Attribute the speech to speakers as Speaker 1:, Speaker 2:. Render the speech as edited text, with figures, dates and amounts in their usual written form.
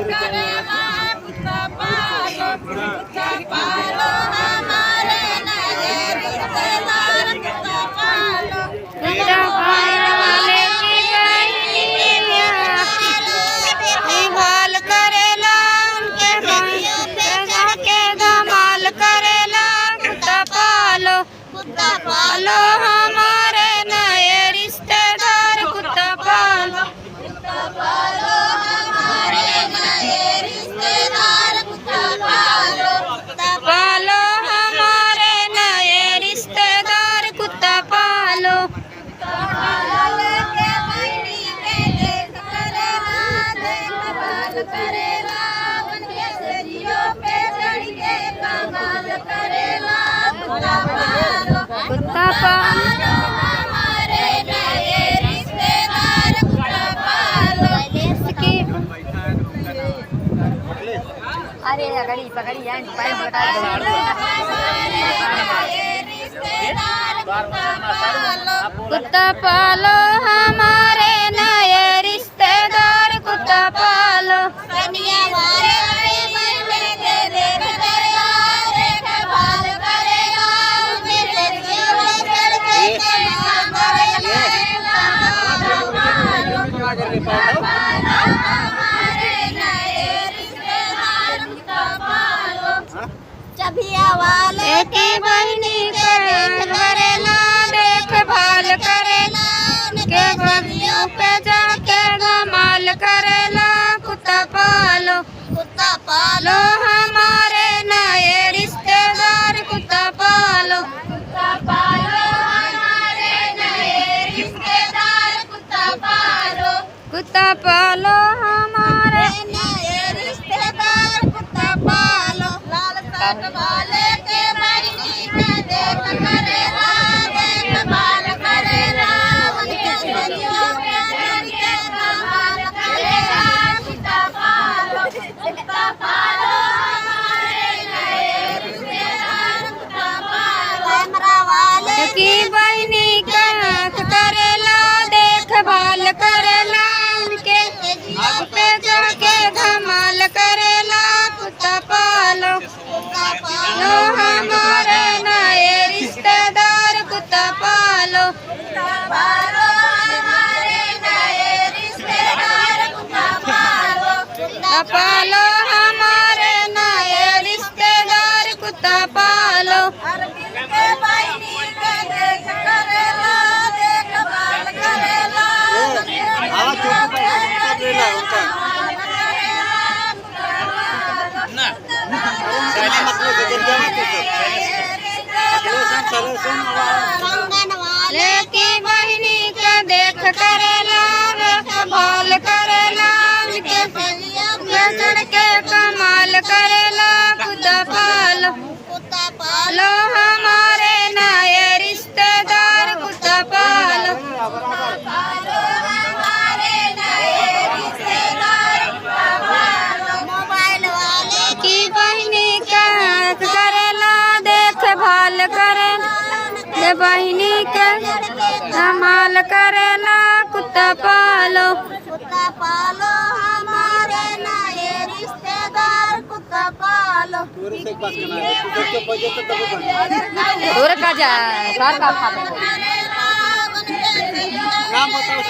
Speaker 1: करेला कुत्ता पालो हमारे नए रिश्तेदार कुत्ता पालो वाले की धमाल करेला उनके भाइयों पे जाके धमाल करेला कुत्ता पालो हमारे नए रिश्तेदार कुत्ता पालो हमारे नए रिश्तेदार कुत्ता पालो हमारे नए रिश्तेदार कुत्ता पालो लेके बहनी के देख करेला देखभाल करेला उनके सरियों पे चढ़ के कमाल करेला कुत्ता पालो हमारे नए रिश्तेदार कुत्ता पालो
Speaker 2: अरे पकड़ी यार
Speaker 1: कुत्ता पालो हमारे नए रिश्तेदार कुत्ता पालो कन्या वाले बहने के देख करेला देखभाल करेला उनके सरियों पे चढ़ के कमाल करेला हमारे नए रिश्तेदार कुत्ता पालो चबिया वाले की बहनी के देख करेला देखभाल करेला उनके बगियों पे जाके धमाल करेला कुत्ता पालो हमारे नए रिश्तेदार कुत्ता पालो हमारे नए रिश्तेदार कुत्ता पालो हमारे नए रिश्तेदार कुत्ता पालो लाल शर्ट वाले के बहनी के देख करेला देखभाल करेला उनके सरियों पे चढ़ के कमाल करेला कुत्ता पालो हमारे नए रिश्तेदार कुत्ता पालो कैमरा वाले की बहनी का करेला देखभाल करेला उनके सरियों पे चढ़ के धमाल करेला कुत्ता पालो हमारे नए रिश्तेदार कुत्ता पालो हमारे नए रिश्तेदार कुत्ता पालो हमारे नए रिश्तेदार कुत्ता पालो के बहनी के देख करेला देखभाल करेला वाले की बहनी के देख करेला देखभाल करेला उनके सरियों पे चढ़ के कमाल करेला कुत्ता पालो हमारे नए रिश्तेदार कुत्ता पालो हमारे नए रिश्तेदार कुत्ता पालो मोबाइल वाले की बहनी का करेला देखभाल करेला बहनी के धमाल करेला कुत्ता पालो हमारे नए रिश्तेदार कुत्ता पालो
Speaker 2: दूर का जा
Speaker 1: नाम बताओ